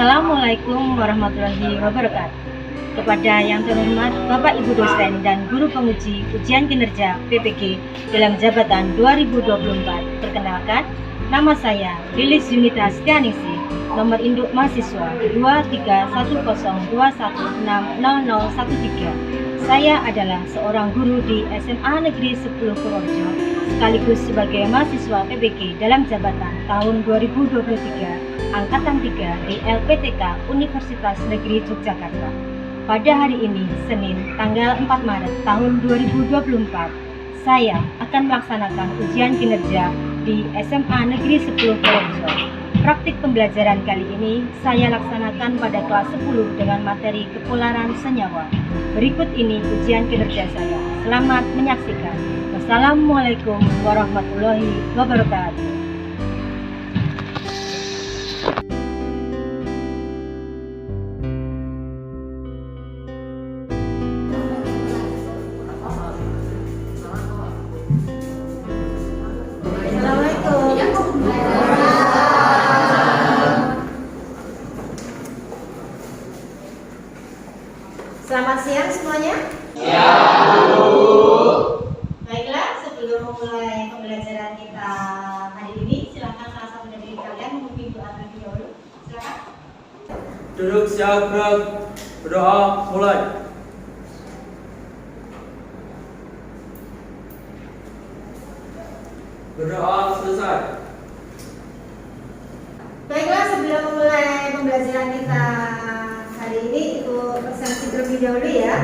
Assalamualaikum warahmatullahi wabarakatuh. Kepada yang terhormat Bapak Ibu dosen dan guru penguji ujian kinerja PPG dalam jabatan 2024. Perkenalkan, nama saya Lilis Yunita Setianingsih, nomor induk mahasiswa 23121600013. Saya adalah seorang guru di SMA Negeri 10 Purworejo, sekaligus sebagai mahasiswa PPG dalam jabatan tahun 2023 Angkatan 3 di LPTK Universitas Negeri Yogyakarta. Pada hari ini, Senin, tanggal 4 Maret tahun 2024, saya akan melaksanakan ujian kinerja di SMA Negeri 10 Purworejo. Praktik pembelajaran kali ini saya laksanakan pada kelas 10 dengan materi kepolaran senyawa. Berikut ini ujian kinerja saya. Selamat menyaksikan. Wassalamualaikum warahmatullahi wabarakatuh. Selamat siang semuanya. Ya, Bu. Baiklah, sebelum memulai pembelajaran kita hari ini, silakan salah satu dari kalian memimpin doa terlebih dahulu. Silakan. Duduk siap gerak. Berdoa mulai. Berdoa selesai. Baiklah, sebelum memulai pembelajaran kita hari ini, ikut persepsi terlebih dahulu ya.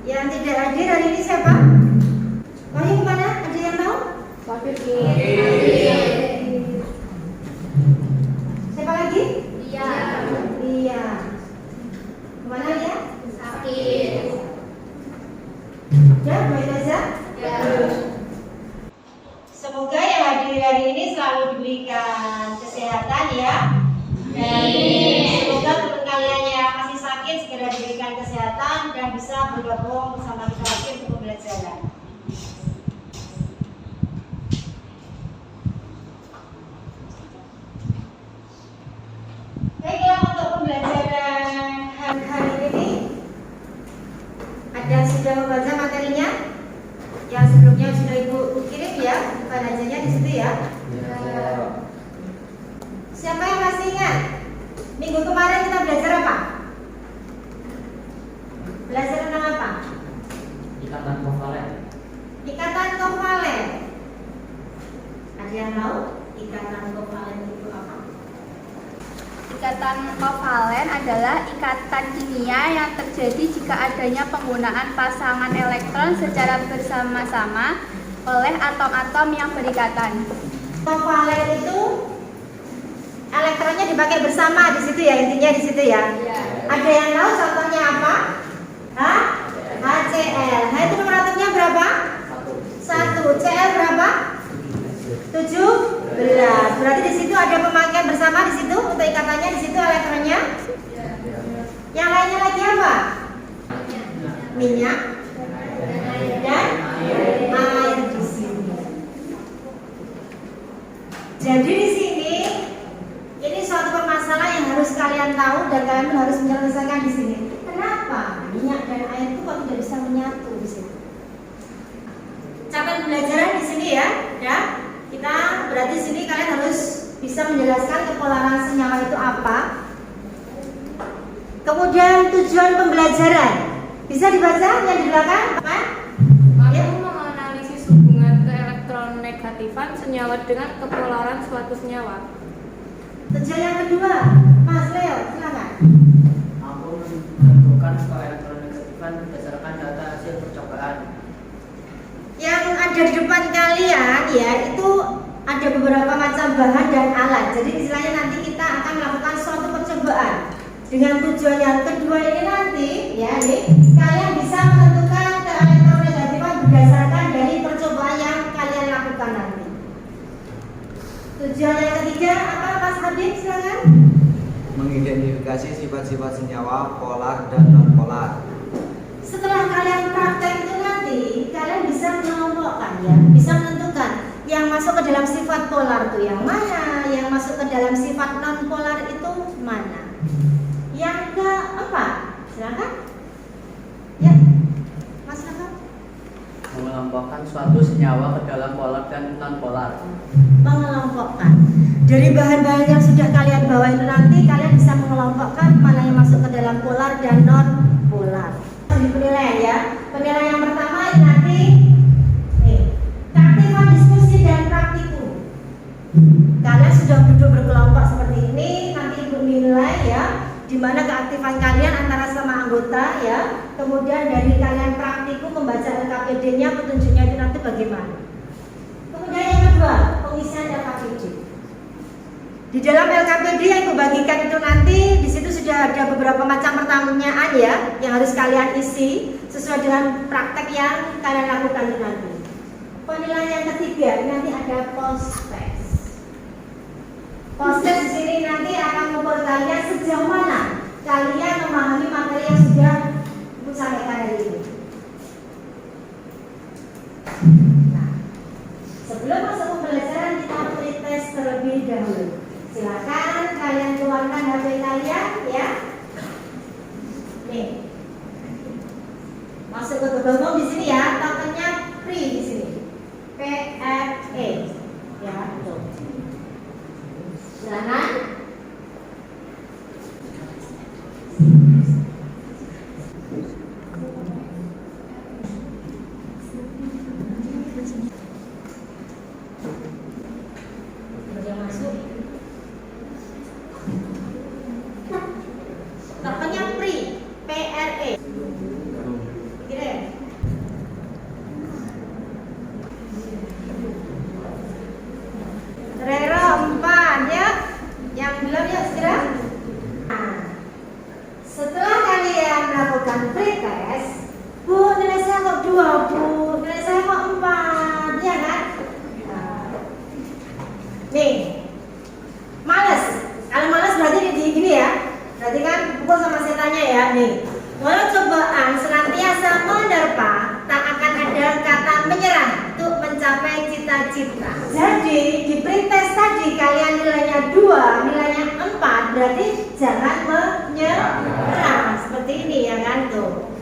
Yang tidak hadir hari ini siapa? Wahyu kemana? Ada yang tahu? Wahyu. Siapa lagi? Iya. Kemana ya? Sakit. Ya, baik aja. Ya. Semoga yang hadir hari ini selalu diberikan kesehatan ya. Dan semoga teman kalian yang masih sakit segera diberikan kesehatan dan bisa bergabung bersama kita lagi untuk pembelajaran. Baiklah, untuk pembelajaran hari ini ada sudah membaca materinya yang sebelumnya sudah Ibu kirim ya, bukan hanya di situ ya. Siapa yang masih ingat? Minggu kemarin kita belajar apa? Belajar tentang apa? Ikatan kovalen. Ikatan kovalen. Ada yang tahu ikatan kovalen itu apa? Ikatan kovalen adalah ikatan kimia yang terjadi jika adanya penggunaan pasangan elektron secara bersama-sama oleh atom-atom yang berikatan. Kovalen itu elektronnya dipakai bersama di situ ya, intinya di situ ya. Ada yang tahu contohnya apa? HCl. Nah, itu nomor atomnya berapa? 1. Cl berapa? 17. Berarti di situ ada pemakaian bersama di situ untuk ikatannya di situ elektronnya. Yang lainnya lagi apa? Minyak dan air di sini. Jadi di sini ini suatu permasalahan yang harus kalian tahu dan kalian pun harus menyelesaikan di sini. Kenapa minyak dan air itu kok tidak bisa menyatu di sini? Capaian pembelajaran di sini ya. Kita berarti di sini kalian harus bisa menjelaskan kepolaran senyawa itu apa. Kemudian tujuan pembelajaran bisa dibaca yang di belakang apa? Mampu menganalisis hubungan keelektronegatifan senyawa dengan kepolaran suatu senyawa. Tujuan yang kedua, Mas Leo, silakan. Mampu menentukan keelektronegatifan berdasarkan data hasil percobaan. Yang ada di depan kalian ya itu ada beberapa macam bahan dan alat. Jadi istilahnya nanti kita akan melakukan suatu percobaan. Dengan tujuan yang kedua ini nanti ya nih, kalian bisa menentukan keelektronegatifan berdasarkan dari percobaan yang kalian lakukan nanti. Tujuan yang ketiga apa Mas Habib, silakan. Mengidentifikasi sifat-sifat senyawa polar dan non-polar. Setelah kalian praktek itu nanti kalian bisa mengelompokkan ya, bisa menentukan yang masuk ke dalam sifat polar itu yang mana? Yang masuk ke dalam sifat non polar itu mana? Yang keempat, silakan. Ya, Mas Raka. Mengelompokkan suatu senyawa ke dalam polar dan non polar. Mengelompokkan. Dari bahan-bahan yang sudah kalian bawa itu nanti kalian bisa mengelompokkan mana yang masuk ke dalam polar dan non polar. Di penilaian ya. Penilaian yang pertama ini nanti keaktifan diskusi dan praktikum. Kalian sudah duduk berkelompok seperti ini, nanti ibu nilai ya, di mana keaktifan kalian antara sama anggota ya. Kemudian dari kalian praktikum membaca LKPD-nya, petunjuknya itu nanti bagaimana. Kemudian yang kedua, pengisian LKPD. Di dalam LKPD yang ibu bagikan itu nanti di situ sudah ada beberapa macam pertanyaan ya yang harus kalian isi sesuai dengan praktek yang kalian lakukan itu nanti. Penilaian yang ketiga nanti ada post test. Post test di sini nanti akan mengukur kalian sejauh mana kalian memahami materi yang sudah ibu sampaikan hari ini. Nah, sebelum masuk pembelajaran kita pretest terlebih dahulu. Silakan kalian keluarkan HP kalian ya. Nih. Masuk ke Google di sini ya, tokennya free di sini. PRE. Ya, betul. Silakan. Yang masuk. Tokennya free, PRE. Kirim. Rero 4 ya. Yang belum ya segera. Nah, setelah kalian melakukan pretest, Bu, nilai saya kok 2, Bu. Nilai saya kok 4, ya kan? Nah, nih. Males. Kalau males berarti di gini ya. Berarti kan pukul sama setannya ya. Nih. Walau cobaan senantiasa menerpa, tak akan ada kata menyerah untuk mencapai cita-cita. Jadi di pretest tadi kalian nilainya 2, nilainya 4, berarti jangan menyerah. Seperti ini ya kan tuh.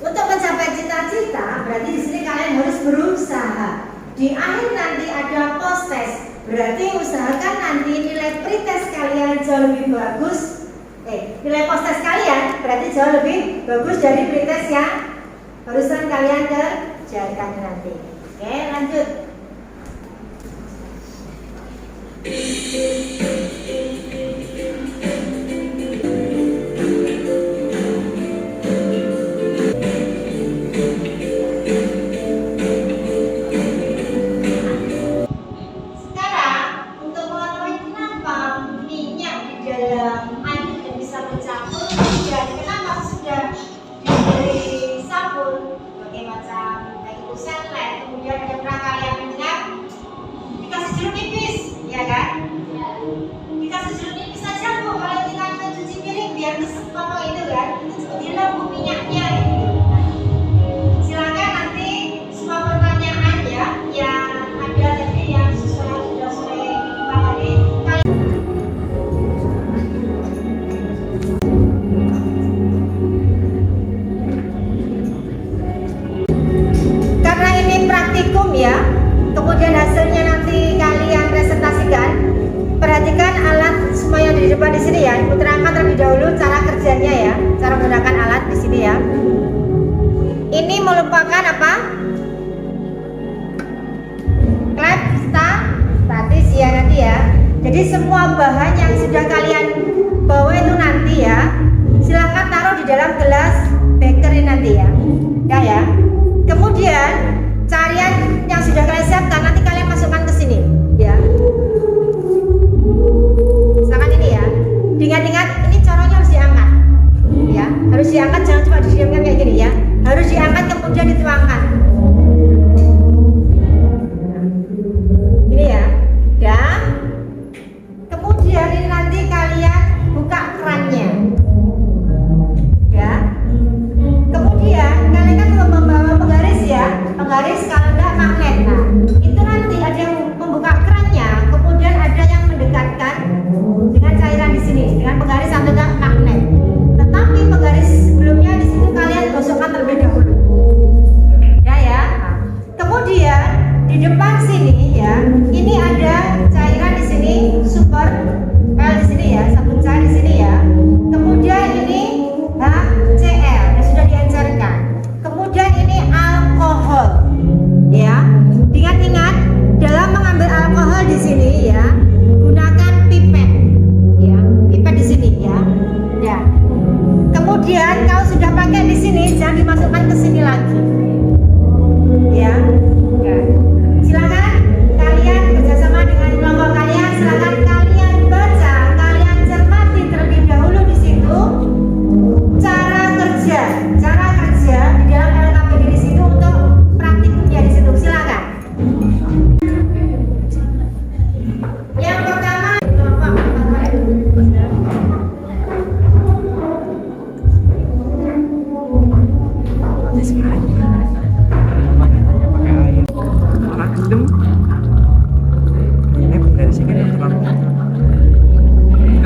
Untuk mencapai cita-cita, berarti di sini kalian harus berusaha. Di akhir nanti ada post test. Berarti usahakan nanti nilai pretest kalian jauh lebih bagus. Nilai post test kalian berarti jauh lebih bagus dari pretest yang barusan kalian kerjakan nanti. Oke, lanjut. Ya, kemudian hasilnya nanti kalian presentasikan. Perhatikan alat semua yang di depan di sini ya. Ibu terangkan terlebih dahulu cara kerjanya ya, cara menggunakan alat di sini ya. Ini merupakan apa? Klep statis ya nanti ya. Jadi semua bahan yang sudah kalian bawa itu nanti ya, silahkan taruh di dalam gelas beker ini nanti ya. Ya. Kemudian carian yang sudah kalian siapkan nanti kalian masukkan ke sini ya. Misalkan ini ya. Ingat-ingat ini caranya harus diangkat. Ya, harus diangkat, jangan cuma didiamkan kayak gini ya. Harus diangkat kemudian dituangkan. Ini ya. Dan kemudian ini nanti kalian buka kerannya. Ya. Kemudian kalian kan membawa penggaris ya. Penggaris kalau enggak magnet. Nah, itu nanti ada yang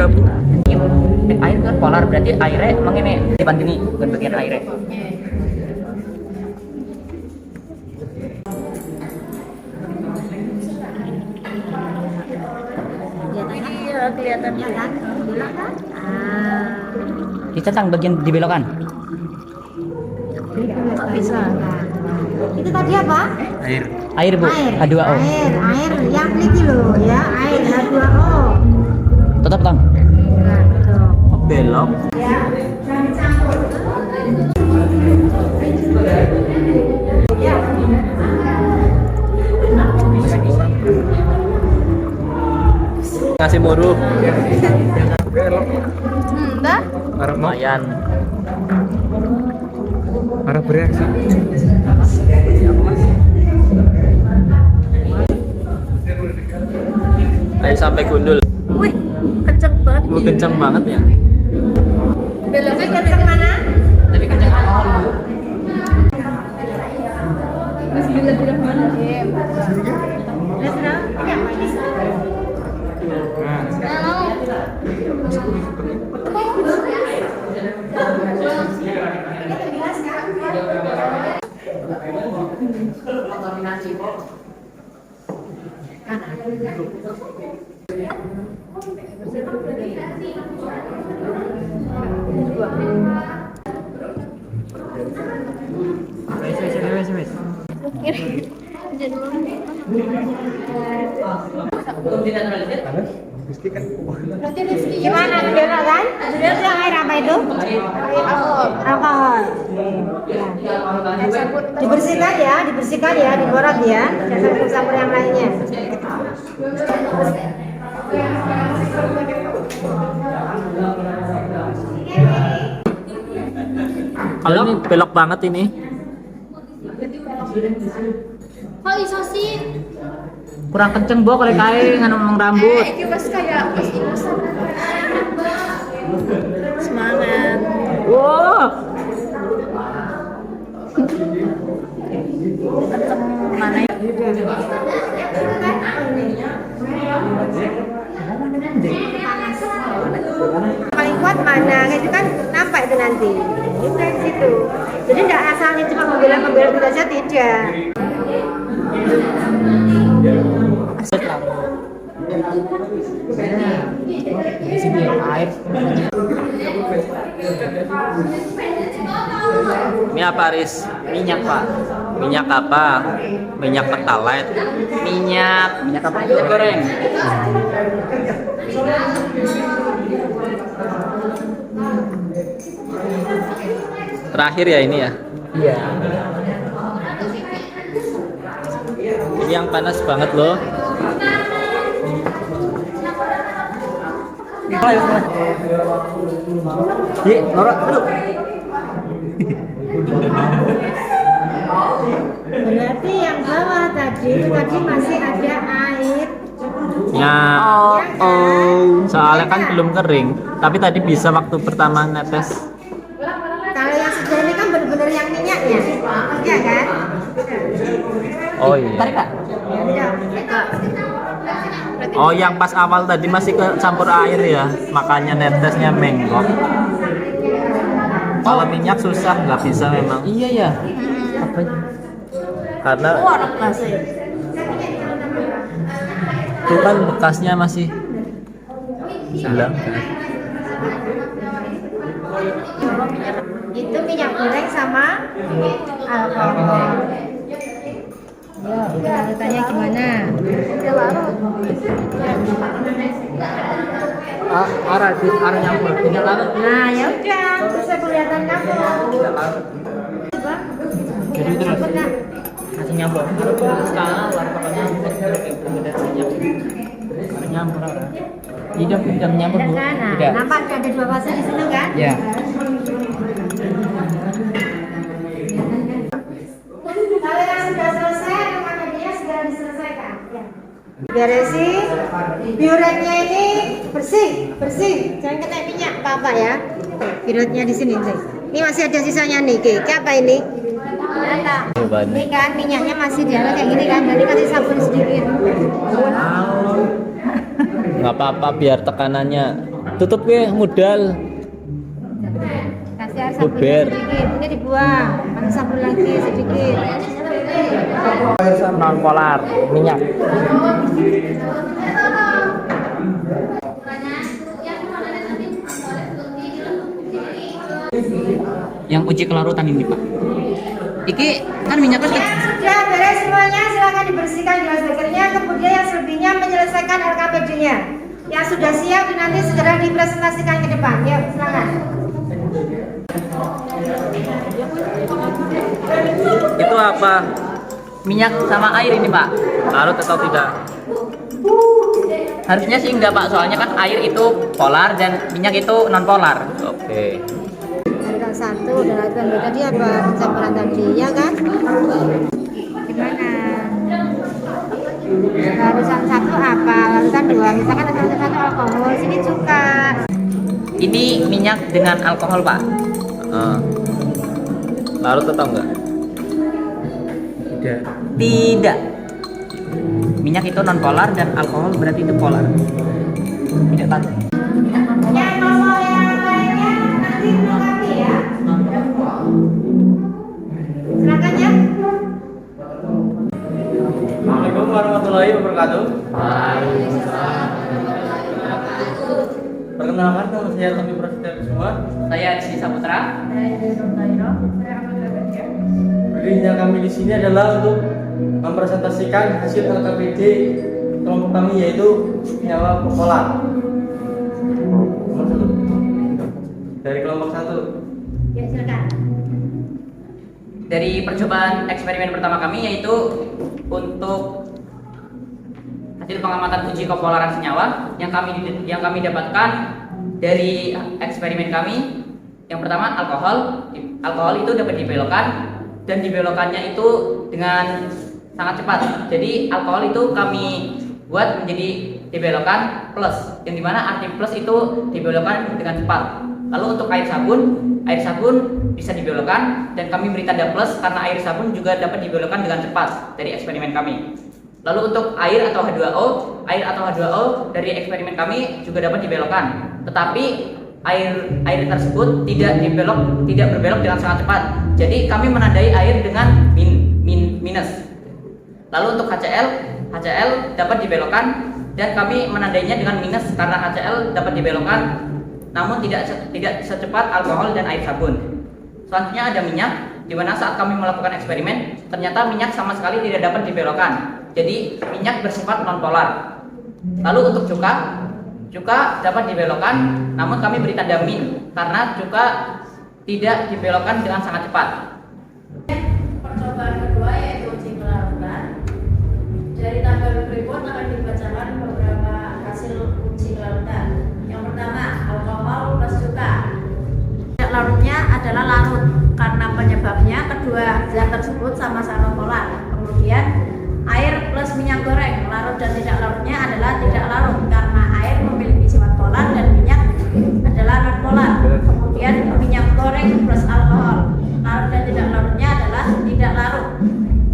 Bu. Air kan polar berarti airnya mengene depan gini bukan bagian airnya. Iya, kelihatannya kan. Belok kan? Dicentang bagian dibelokan. Kok bisa? Itu tadi apa? Air Bu, H2O. Air yang ini loh ya, air H2O. Tetap tang. Nah, betul. Belok. Ya, jangan dicampur. Ya. Ngasih muru. Dah. Lumayan. Para bereaksi. Ayo sampai gundul. Wih, kenceng banget. Kenceng banget ya. Beloknya Ke mana? Tapi kencang awal Bu. Bismillahirrahmanirrahim. Lesna, ini apa ini? Gimana belok kan? Belok yang air apa itu? Alkohol. Dibersihkan ya, diborot ya. Jangan campur yang lainnya. Kalau ini belok banget ini. Kok iso sih? Kurang kenceng Bu kalau kae ngomong rambut. Iki wis kayak wis ilusan. Semangat. Wow. Mana ya? Paling kuat mana? Itu kan nampak itu nanti. Itu dari situ. Jadi tidak asalnya cuma membela kita saja tidak. Di sini air. Ini apa, Riz? Minyak Pak. Minyak apa? Minyak pertalite. Minyak apa? Minyak goreng. Terakhir ya ini ya. Iya. Ini yang panas banget loh. Ayo, Mas. Ye, Nora, dulu. Berarti yang bawah tadi itu tadi masih ada air. Ya. Soalnya kan belum kering. Tapi tadi bisa waktu pertama netes. Kalau yang sudah ini kan benar-benar yang minyaknya, ya kan? Oh iya. Tarik Kak. Ya, Oh, yang pas awal tadi masih campur air ya, makanya netesnya menggok. Kalau minyak susah, nggak bisa memang. Iya ya. Apa? Karena itu kan bekasnya masih hilang. itu minyak goreng sama alkohol. Ya, lanjutannya gimana? Arah nyampur. Tidak larut. Nah, ya udah, bisa kelihatan kamu. Jadi terus Cepet, Kak. masih nyampur. Sekarang baru pakai nyampur. Udah minyak. Arah nyampur arah. Tidak nyampur Bu. Ya kan? Nah, Tidak. nampak ada dua fase di situ kan? Ya. Kalau yang sudah selesai, rumahnya dia segera diselesaikan. Ya. Beresin, biuretnya ini bersih, jangan kena minyak apa ya. Biuretnya di sini nih. Ini masih ada sisanya nih, Ki. Apa ini? Ini kan minyaknya masih di atas kayak gini kan, jadi kasih sabun sedikit. Nggak apa-apa biar tekanannya tutup ke modal. Kasih air Buber. sabunnya sedikit, ini dibuang. Kasih sabun lagi sedikit. Non polar minyak. Yang uji kelarutan ini Pak. Iki kan minyak kan Ya, sudah beres semuanya, silakan dibersihkan gelas bekernya. Kemudian yang selebihnya menyelesaikan LKPD-nya. Yang sudah siap nanti segera dipresentasikan ke depan. Yuk, silakan. Itu apa? minyak sama air ini Pak. Larut atau tidak? Harusnya sih enggak Pak, soalnya kan air itu polar dan minyak itu non polar. Oke. Larutan satu dan larutan dua tadi apa pencampuran tadi, ya kan? Gimana? Larutan satu apa? Larutan dua, misalkan larutan satu alkohol, sini cuka. Ini minyak dengan alkohol Pak. Larut atau enggak? Tidak. Minyak itu non polar dan alkohol berarti itu polar. Tidak Pak. Yang nomor yang lainnya nanti melengkapi ya. Silakan ya. Assalamualaikum warahmatullahi wabarakatuh. Perkenalkan, nama saya Tommy Prasetya semua. Saya Rizky Saputra. Berdirinya kami di sini adalah untuk mempresentasikan hasil LKPD kelompok kami, yaitu senyawa polar. Dari kelompok 1. Ya, silakan. Dari percobaan eksperimen pertama kami yaitu untuk hasil pengamatan uji kepolaran senyawa yang kami dapatkan dari eksperimen kami. Yang pertama, alkohol itu dapat dibelokkan dan dibelokkannya itu dengan sangat cepat. Jadi alkohol itu kami buat menjadi dibelokkan plus, yang dimana arti plus itu dibelokkan dengan cepat. Lalu untuk air sabun bisa dibelokkan dan kami beri tanda plus karena air sabun juga dapat dibelokkan dengan cepat dari eksperimen kami. Lalu untuk air atau H2O dari eksperimen kami juga dapat dibelokkan, tetapi air tersebut tidak berbelok dengan sangat cepat. Jadi kami menandai air dengan minus. Lalu untuk HCl dapat dibelokkan dan kami menandainya dengan minus karena HCl dapat dibelokkan, namun tidak secepat alkohol dan air sabun. Selanjutnya ada minyak, di mana saat kami melakukan eksperimen ternyata minyak sama sekali tidak dapat dibelokkan. Jadi minyak bersifat non polar. Lalu untuk cuka dapat dibelokkan, namun kami beri tanda min karena cuka tidak dibelokkan dengan sangat cepat. Percobaan kedua yaitu uji kelarutan. Dari tabel berikut akan dibacakan beberapa hasil uji kelarutan. Yang pertama, alkohol plus cuka. Larutnya adalah larut karena penyebabnya kedua zat tersebut sama-sama polar. Kemudian air plus minyak goreng, larut dan tidak larutnya adalah tidak larut karena air memiliki sifat polar dan minyak adalah non polar. Kemudian minyak goreng plus alkohol, larut dan tidak larutnya adalah tidak larut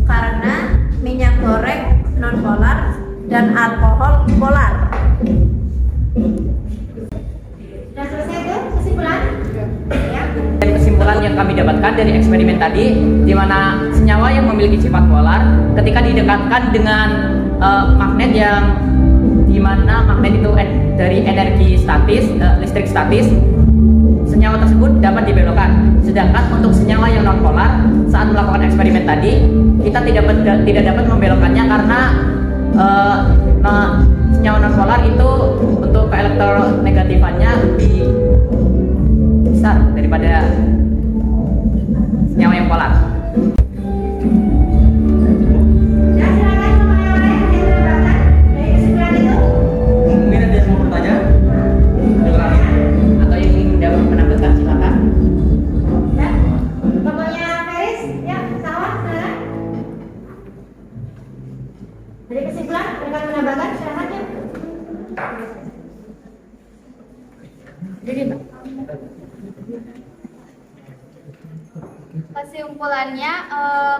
karena minyak goreng non polar dan alkohol polar. Sudah selesai itu kesimpulan? Ya. Dari kesimpulan yang kami dapatkan dari eksperimen tadi, di mana senyawa yang memiliki sifat polar ketika didekatkan dengan magnet yang di mana magnet itu dari energi statis, listrik statis, senyawa tersebut dapat dibelokkan. Sedangkan untuk senyawa yang non polar, saat melakukan eksperimen tadi kita tidak dapat membelokkannya karena senyawa non polar itu untuk keelektronegatifannya lebih besar daripada senyawa yang polar. Ya, silakan nomor yang lain yang didapatkan dari kesimpulan itu. Mungkin ada yang mau bertanya? Silakan. Atau yang ingin menambahkan silakan. Ya, pokoknya Feris, ya, Sawah, silakan. Dari kesimpulan, mereka menambahkan, silakan ya. Kesimpulannya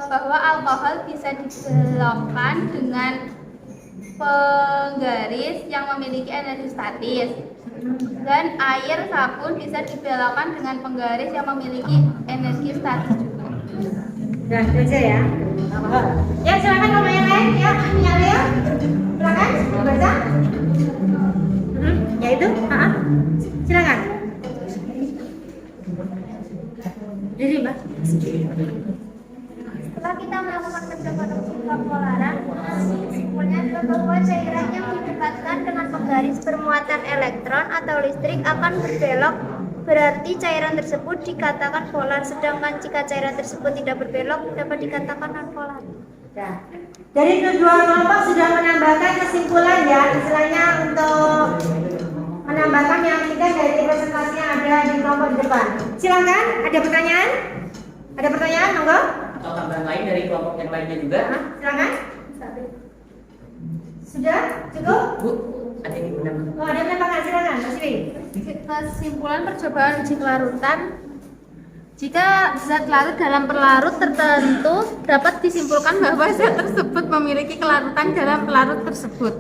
bahwa alkohol bisa dibelokkan dengan penggaris yang memiliki energi statis. Dan air sabun bisa dibelokkan dengan penggaris yang memiliki energi statis juga. Nah, itu aja ya. Ya, silakan kalau yang lain. Ya, yang lain. Silakan baca. Ya itu. Silakan. Jadi, Mbak. Setelah kita melakukan pencocokan polaran, kesimpulannya adalah bahwa cairan yang didekatkan dengan penggaris bermuatan elektron atau listrik akan berbelok, berarti cairan tersebut dikatakan polar, sedangkan jika cairan tersebut tidak berbelok dapat dikatakan non-polar. Nah, dari kedua kelompok sudah menambahkan kesimpulan ya, istilahnya untuk menambahkan yang tiga dari presentasi yang ada di kelompok di depan. Silakan, ada pertanyaan? Ada pertanyaan, monggo? Atau tambahan lain dari kelompok yang lainnya juga? Silakan. Sudah? Cukup? Bu, ada yang menambahkan? Oh, ada penambahan, silakan, Mas Siwi. Kesimpulan percobaan uji kelarutan, jika zat larut dalam pelarut tertentu dapat disimpulkan bahwa zat tersebut memiliki kelarutan dalam pelarut tersebut.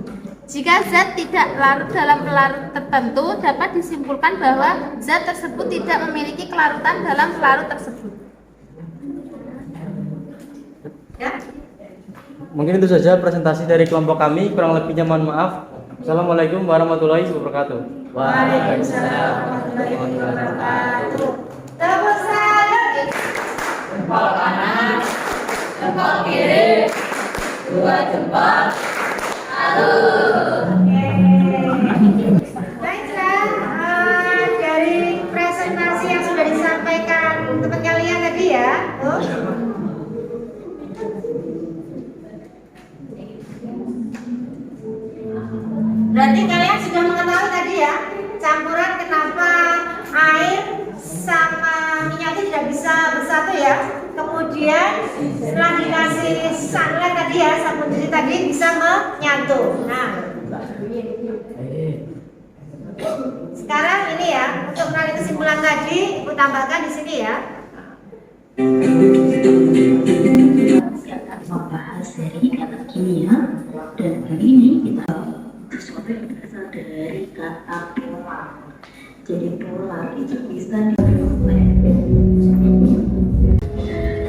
Jika zat tidak larut dalam pelarut tertentu dapat disimpulkan bahwa zat tersebut tidak memiliki kelarutan dalam pelarut tersebut. Ya? Mungkin itu saja presentasi dari kelompok kami. Kurang lebihnya mohon maaf. Assalamualaikum warahmatullahi wabarakatuh. Waalaikumsalam warahmatullahi wabarakatuh. Tepuk tangan. Jempol kanan, jempol kiri, dua jempol. Baiklah, dari presentasi yang sudah disampaikan teman kalian tadi ya, tuh. Berarti kalian sudah mengetahui tadi ya, campuran kenapa air sama minyak itu tidak bisa bersatu ya. Kemudian setelah dikasih sunlight tadi ya, sabun cuci tadi bisa menyatu. Nah, sekarang ini ya, untuk menarik kesimpulan tadi, Ibu tambahkan di sini ya. Akan membahas dari kata kimia, dan kali ini kita sesuatu yang berasal dari kata polar. Jadi polar itu bisa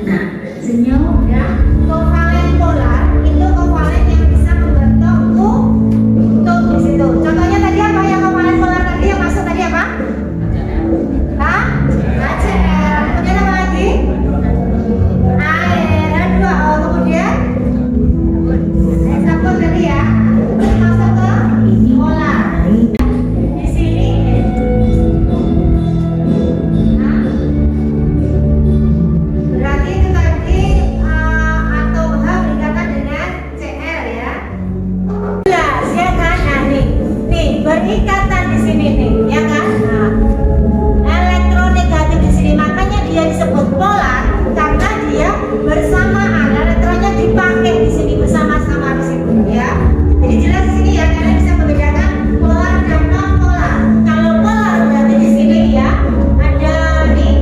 nah, senyawa Ya, kovalen polar itu kovalen yang bisa membentuk kutub di situ. Contohnya tadi apa yang kovalen polar tadi yang masuk tadi apa? Hah? HCl. Kemudian apa lagi? Air. Ada 2 O. Kemudian sabun tadi ya. Masuk ke polar. Di sini. Hah? Berarti itu tadi atom H berikatan dengan Cl ya. Jelas ya kan? Nah nih berikatan di sini nih, ya kan? Nah, elektronegatif di sini makanya dia disebut polar karena dia bersamaan, elektronnya dipakai di sini bersama-sama di situ ya. Jadi jelas di sini ya, kalian bisa membedakan polar dan non polar. Kalau polar berarti di sini ya ada nih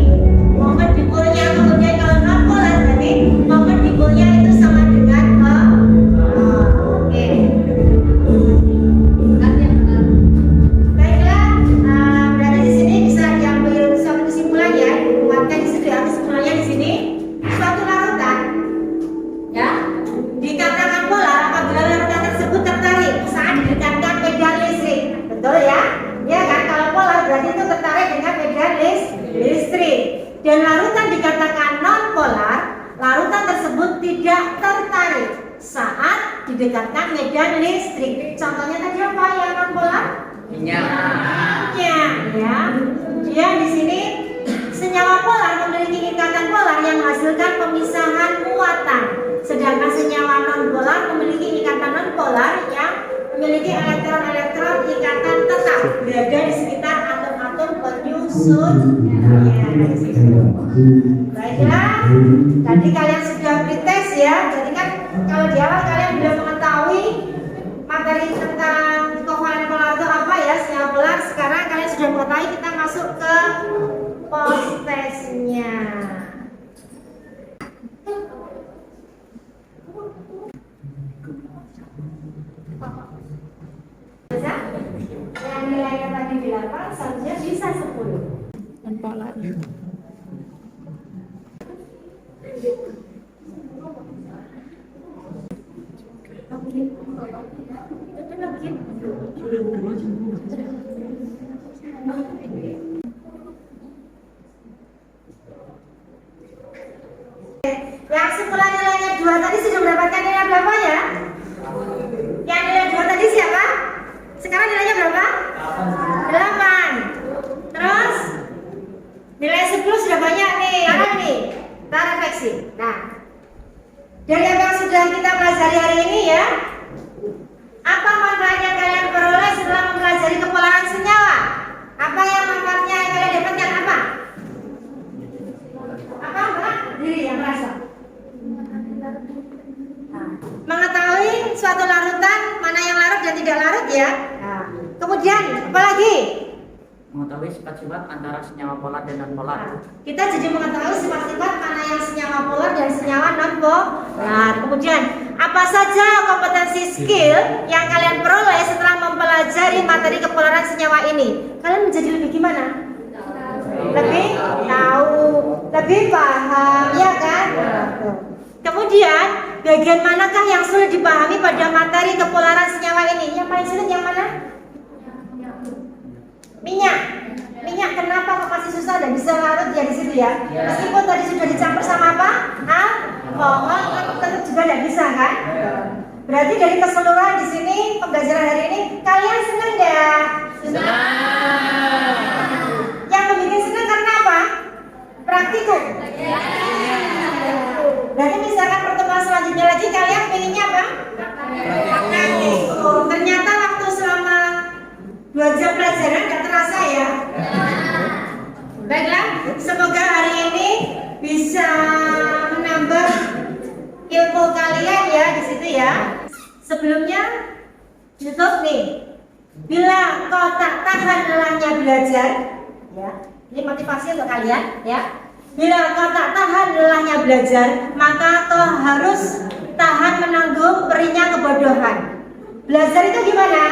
momen dipolnya, kemudian kalau non polar berarti momen dipolnya itu sama dengan oke. Baiklah, berarti di sini bisa diambil suatu kesimpulan ya, buatkan di situ ya, kesimpulannya di sini suatu larutan ya dikatakan polar apabila larutan tersebut tertarik saat didekatkan medan listrik. Betul ya? Ya kan, kalau polar berarti itu tertarik dengan medan listrik. Dan larutan dikatakan non polar, larutan tersebut tidak tertarik saat didekatkan medan listrik. Contohnya tadi apa yang non polar? Minyak. Ya. Dia di sini senyawa polar memiliki ikatan polar yang menghasilkan pemisahan muatan, sedangkan senyawa non polar memiliki ikatan non polar yang memiliki elektron-elektron ikatan tetap berada di sekitar atom-atom penyusun. Ya, di situ. Baiklah, tadi kalian sudah pretest ya. Jadi kan kalau di awal kalian sudah mengetahui materi tentang kovalen polar itu apa ya, senyawa polar. Sekarang kalian sudah mengetahui, kita masuk ke post-testnya. Bisa? Yang nilainya tadi 8 seharusnya bisa 10. Dan polar. Yang sekolah nilainya 2 tadi sudah mendapatkan nilai berapa ya? Yang nilai 2 tadi siapa? Sekarang nilainya berapa? 8. Terus nilai 10 sudah banyak nih. Sekarang nih, kita refleksi. Nah, dari apa yang sudah kita pelajari hari ini ya, apa manfaat yang kalian peroleh setelah mempelajari kepolaran senyawa? Apa yang manfaatnya yang kalian dapatkan apa? Apa Mbak? Diri yang merasa. Mengetahui suatu larutan mana yang larut dan tidak larut ya. Nah, kemudian apa lagi? Mengetahui sifat-sifat antara senyawa polar dan non polar. Nah, kita jadi mengetahui sifat-sifat mana yang senyawa polar dan senyawa non polar. Kemudian apa saja kompetensi skill yang kalian peroleh setelah mempelajari materi kepolaran senyawa ini? Kalian menjadi lebih gimana? Lebih tahu, lebih paham, ya kan? Kemudian bagian manakah yang sulit dipahami pada materi kepolaran senyawa ini? Yang paling sulit yang mana? Minyak. Minyak kenapa kok masih susah dan bisa larut ya di situ ya? Meskipun tadi sudah dicampur sama apa? Alkohol, tetap juga tidak bisa kan? Berarti dari keseluruhan di sini pembelajaran hari ini kalian senang nggak? Senang. Yang membuat senang karena apa? Praktikum. Berarti misalkan pertemuan selanjutnya lagi kalian pilihnya apa? Praktikum. Ternyata waktu selama 2 jam pelajaran gak terasa ya. Baiklah, semoga hari ini bisa menambah ilmu kalian ya di situ ya. Sebelumnya tutup nih. Bila kau tak tahan lelahnya belajar, ya. Ini motivasi untuk kalian ya. Bila kau tak tahan lelahnya belajar, maka kau harus tahan menanggung perihnya kebodohan. Belajar itu gimana?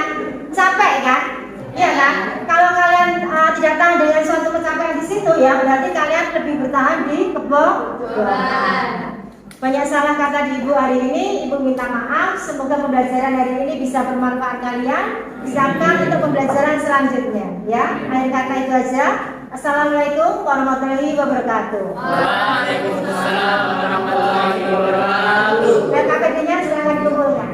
Capek kan? Iya kan? Kalau kalian tidak tahan dengan suatu pencapaian di situ ya, berarti kalian lebih bertahan di kebodohan. Banyak salah kata di Ibu hari ini, Ibu minta maaf. Semoga pembelajaran hari ini bisa bermanfaat kalian. Siapkan untuk pembelajaran selanjutnya ya. Akhir kata itu aja. Assalamualaikum warahmatullahi wabarakatuh. Waalaikumsalam warahmatullahi wabarakatuh. Dan KPD-nya silakan dikumpulkan.